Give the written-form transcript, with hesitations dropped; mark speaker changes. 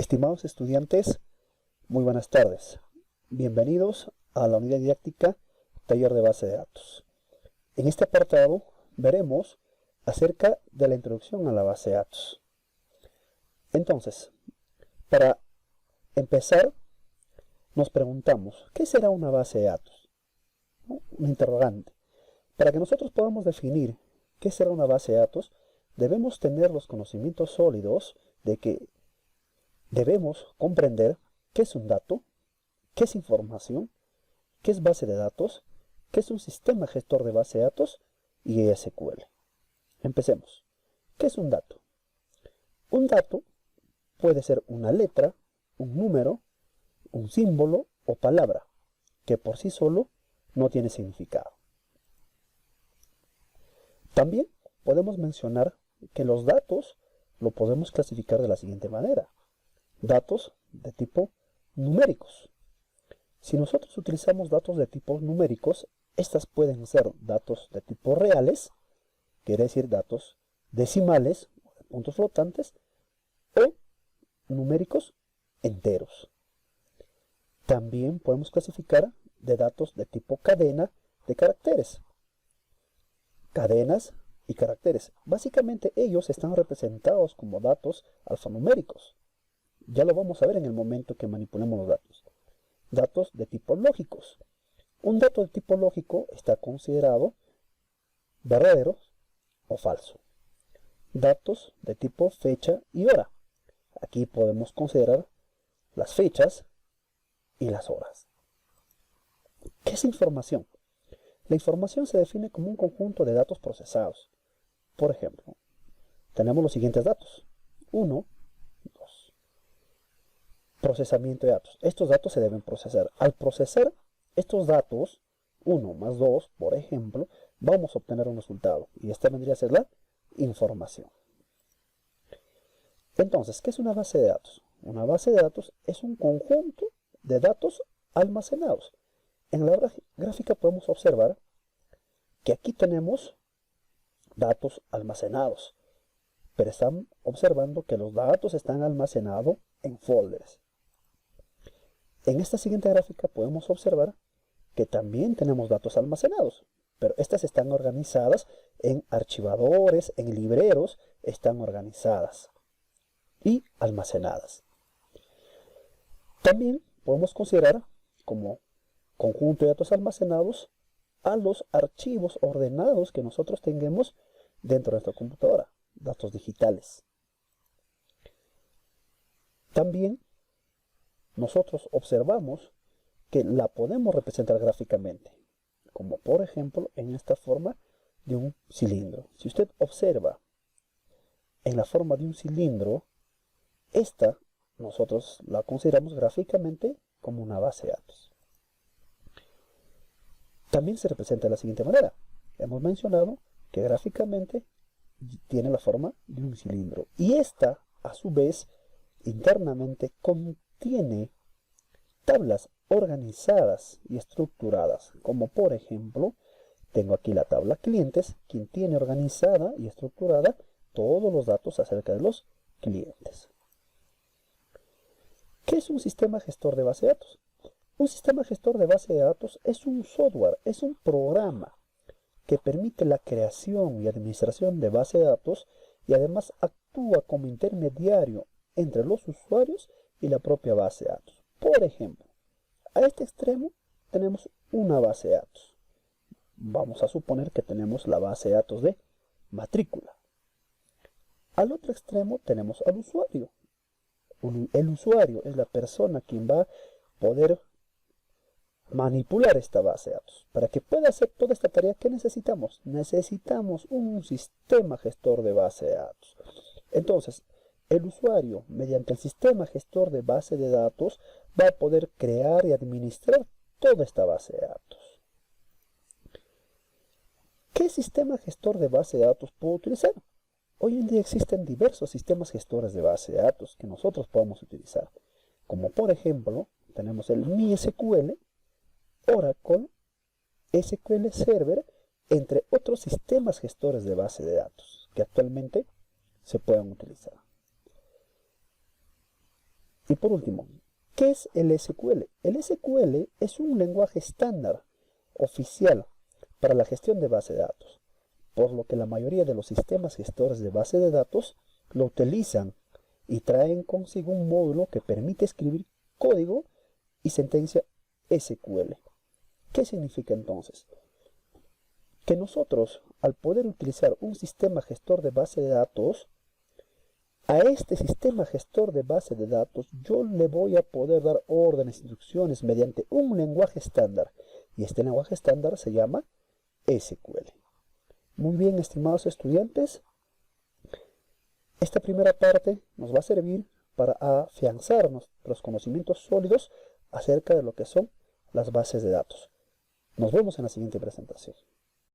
Speaker 1: Estimados estudiantes, muy buenas tardes. Bienvenidos a la unidad didáctica Taller de Base de Datos. En este apartado veremos acerca de la introducción a la base de datos. Entonces, para empezar, nos preguntamos, ¿qué será una base de datos? Un interrogante. Para que nosotros podamos definir qué será una base de datos, debemos tener los conocimientos sólidos de que debemos comprender qué es un dato, qué es información, qué es base de datos, qué es un sistema gestor de base de datos y SQL. Empecemos. ¿Qué es un dato? Un dato puede ser una letra, un número, un símbolo o palabra, que por sí solo no tiene significado. También podemos mencionar que los datos lo podemos clasificar de la siguiente manera. Datos de tipo numéricos. Si nosotros utilizamos datos de tipo numéricos, estas pueden ser datos de tipo reales, quiere decir datos decimales, puntos flotantes, o numéricos enteros. También podemos clasificar de datos de tipo cadena de caracteres. Cadenas y caracteres. Básicamente ellos están representados como datos alfanuméricos. Ya lo vamos a ver en el momento que manipulemos los datos. Datos de tipo lógicos. Un dato de tipo lógico está considerado verdadero o falso. Datos de tipo fecha y hora. Aquí podemos considerar las fechas y las horas. ¿Qué es información? La información se define como un conjunto de datos procesados. Por ejemplo, tenemos los siguientes datos. 1, 2. Procesamiento de datos. Estos datos se deben procesar. Al procesar estos datos, 1 más 2, por ejemplo, vamos a obtener un resultado. Y esta vendría a ser la información. Entonces, ¿qué es una base de datos? Una base de datos es un conjunto de datos almacenados. En la gráfica podemos observar que aquí tenemos datos almacenados. Pero están observando que los datos están almacenados en folders. En esta siguiente gráfica podemos observar que también tenemos datos almacenados, pero estas están organizadas en archivadores, en libreros, están organizadas y almacenadas. También podemos considerar como conjunto de datos almacenados a los archivos ordenados que nosotros tengamos dentro de nuestra computadora, datos digitales. También nosotros observamos que la podemos representar gráficamente, como por ejemplo en esta forma de un cilindro. Si usted observa en la forma de un cilindro, esta nosotros la consideramos gráficamente como una base de datos. También se representa de la siguiente manera. Hemos mencionado que gráficamente tiene la forma de un cilindro. Y esta, a su vez, internamente contiene tablas organizadas y estructuradas. Como por ejemplo, tengo aquí la tabla clientes, quien tiene organizada y estructurada todos los datos acerca de los clientes. ¿Qué es un sistema gestor de base de datos? Un sistema gestor de base de datos es un software, es un programa que permite la creación y administración de base de datos y además actúa como intermediario entre los usuarios y la propia base de datos. Por ejemplo, a este extremo tenemos una base de datos. Vamos a suponer que tenemos la base de datos de matrícula. Al otro extremo tenemos al usuario. El usuario es la persona quien va a poder manipular esta base de datos. Para que pueda hacer toda esta tarea, ¿qué necesitamos? Necesitamos un sistema gestor de base de datos. Entonces, el usuario, mediante el sistema gestor de base de datos, va a poder crear y administrar toda esta base de datos. ¿Qué sistema gestor de base de datos puedo utilizar? Hoy en día existen diversos sistemas gestores de base de datos que nosotros podemos utilizar. Como por ejemplo, tenemos el MySQL, Oracle, SQL Server, entre otros sistemas gestores de base de datos que actualmente se pueden utilizar. Y por último, ¿qué es el SQL? El SQL es un lenguaje estándar oficial para la gestión de base de datos, por lo que la mayoría de los sistemas gestores de base de datos lo utilizan y traen consigo un módulo que permite escribir código y sentencia SQL. ¿Qué significa entonces? Que nosotros, al poder utilizar un sistema gestor de base de datos, a este sistema gestor de base de datos yo le voy a poder dar órdenes, instrucciones mediante un lenguaje estándar. Y este lenguaje estándar se llama SQL. Muy bien, estimados estudiantes, esta primera parte nos va a servir para afianzar nuestros conocimientos sólidos acerca de lo que son las bases de datos. Nos vemos en la siguiente presentación.